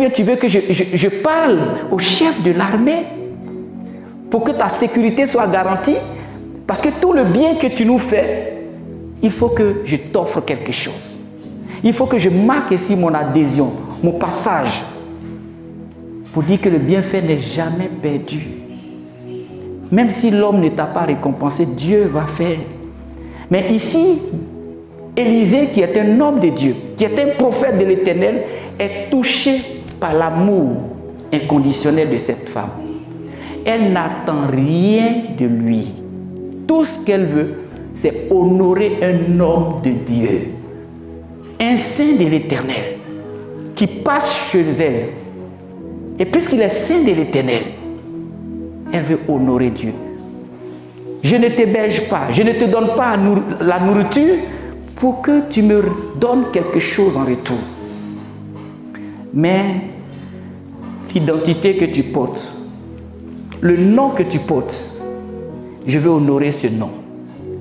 bien tu veux que je parle au chef de l'armée pour que ta sécurité soit garantie? Parce que tout le bien que tu nous fais, il faut que je t'offre quelque chose. Il faut que je marque ici mon adhésion, mon passage, pour dire que le bienfait n'est jamais perdu. Même si l'homme ne t'a pas récompensé, Dieu va faire. Mais ici, Élisée, qui est un homme de Dieu, qui est un prophète de l'Éternel, est touché par l'amour inconditionnel de cette femme. Elle n'attend rien de lui. Tout ce qu'elle veut, c'est honorer un homme de Dieu, un saint de l'Éternel, qui passe chez elle. Et puisqu'il est saint de l'Éternel, elle veut honorer Dieu. Je ne t'héberge pas, je ne te donne pas la nourriture pour que tu me donnes quelque chose en retour. Mais l'identité que tu portes, le nom que tu portes, je veux honorer ce nom.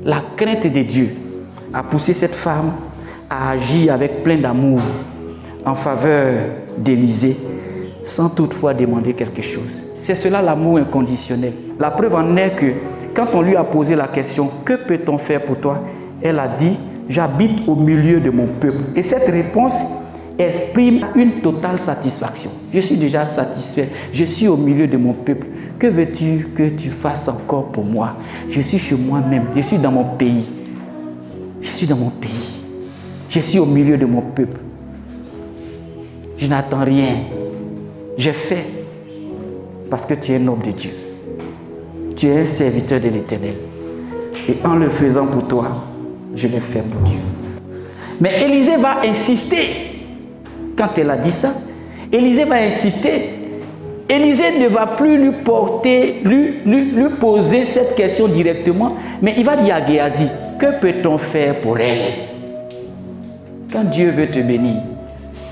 La crainte de Dieu a poussé cette femme à agir avec plein d'amour en faveur d'Élisée, sans toutefois demander quelque chose. C'est cela l'amour inconditionnel. La preuve en est que quand on lui a posé la question « Que peut-on faire pour toi ?» Elle a dit « J'habite au milieu de mon peuple. » Et cette réponse exprime une totale satisfaction. Je suis déjà satisfait. Je suis au milieu de mon peuple. Que veux-tu que tu fasses encore pour moi? Je suis chez moi-même. Je suis dans mon pays. Je suis dans mon pays. Je suis au milieu de mon peuple. Je n'attends rien. J'ai fait parce que tu es un homme de Dieu. Tu es un serviteur de l'Éternel. Et en le faisant pour toi, je l'ai fait pour Dieu. Mais Élisée va insister. Quand elle a dit ça, Élisée va insister. Élisée ne va plus lui poser cette question directement, mais il va dire à Géasi, que peut-on faire pour elle? Quand Dieu veut te bénir,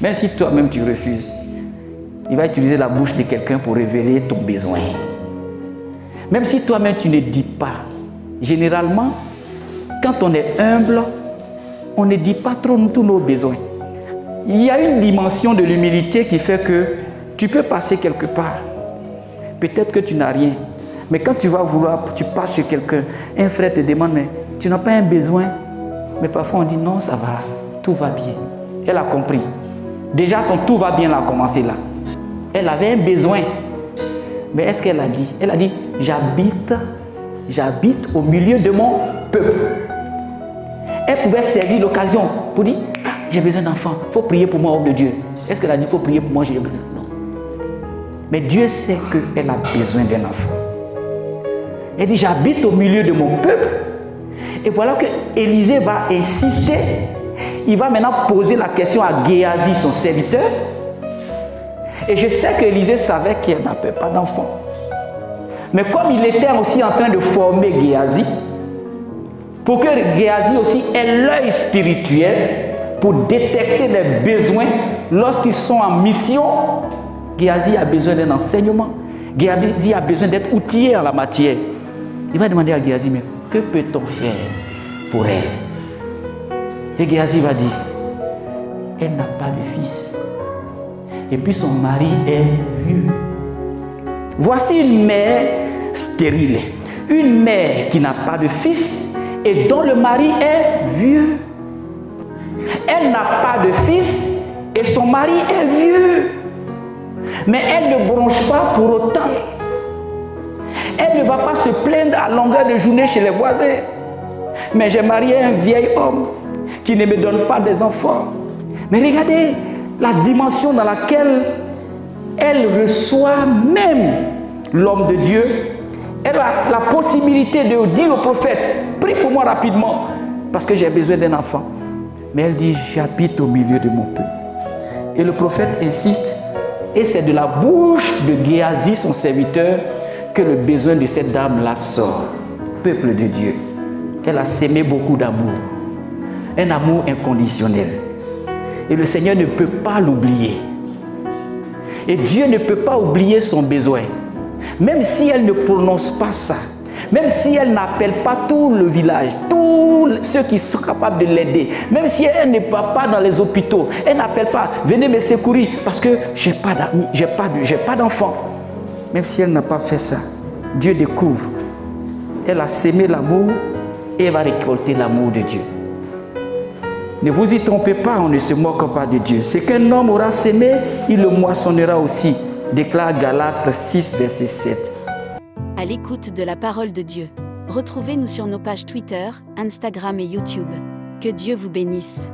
même si toi-même tu refuses, il va utiliser la bouche de quelqu'un pour révéler ton besoin. Même si toi-même tu ne dis pas, généralement, quand on est humble, on ne dit pas trop tous nos besoins. Il y a une dimension de l'humilité qui fait que tu peux passer quelque part. Peut-être que tu n'as rien. Mais quand tu vas vouloir, tu passes chez quelqu'un, un frère te demande, mais tu n'as pas un besoin? Mais parfois on dit non, ça va, tout va bien. Elle a compris. Déjà son tout va bien a commencé là. Elle avait un besoin. Mais est-ce qu'elle a dit? Elle a dit, j'habite au milieu de mon peuple. Elle pouvait saisir l'occasion pour dire, ah, j'ai besoin d'enfants, il faut prier pour moi, homme de Dieu. Est-ce qu'elle a dit, il faut prier pour moi, j'ai besoin? Non. Mais Dieu sait qu'elle a besoin d'un enfant. Elle dit, j'habite au milieu de mon peuple. Et voilà que Élisée va insister. Il va maintenant poser la question à Géasi, son serviteur. Et je sais qu'Élisée savait qu'elle n'avait pas d'enfant. Mais comme il était aussi en train de former Géasi, pour que Géasi aussi ait l'œil spirituel pour détecter les besoins lorsqu'ils sont en mission, Géasi a besoin d'un enseignement. Géasi a besoin d'être outillé en la matière. Il va demander à Géasi, mais que peut-on faire pour elle? Et Géasi va dire, elle n'a pas de fils. Et puis son mari est vieux. Voici une mère stérile, une mère qui n'a pas de fils et dont le mari est vieux. Elle n'a pas de fils et son mari est vieux. Mais elle ne bronche pas pour autant. Elle ne va pas se plaindre à longueur de journée chez les voisins. Mais j'ai marié un vieil homme qui ne me donne pas des enfants. Mais regardez la dimension dans laquelle elle reçoit même l'homme de Dieu. Elle a la possibilité de dire au prophète, prie pour moi rapidement, parce que j'ai besoin d'un enfant. Mais elle dit, j'habite au milieu de mon peuple. Et le prophète insiste, et c'est de la bouche de Géasi, son serviteur, que le besoin de cette dame-là sort. Peuple de Dieu, elle a sémé beaucoup d'amour, un amour inconditionnel. Et le Seigneur ne peut pas l'oublier. Et Dieu ne peut pas oublier son besoin. Même si elle ne prononce pas ça, même si elle n'appelle pas tout le village, tous ceux qui sont capables de l'aider, même si elle ne va pas dans les hôpitaux, elle n'appelle pas, venez me secourir parce que j'ai pas d'amis, j'ai pas d'enfants. Même si elle n'a pas fait ça, Dieu découvre. Elle a sémé l'amour et elle va récolter l'amour de Dieu. Ne vous y trompez pas, on ne se moque pas de Dieu. Ce qu'un homme aura sémé, il le moissonnera aussi, déclare Galates 6, verset 7. À l'écoute de la parole de Dieu. Retrouvez-nous sur nos pages Twitter, Instagram et YouTube. Que Dieu vous bénisse.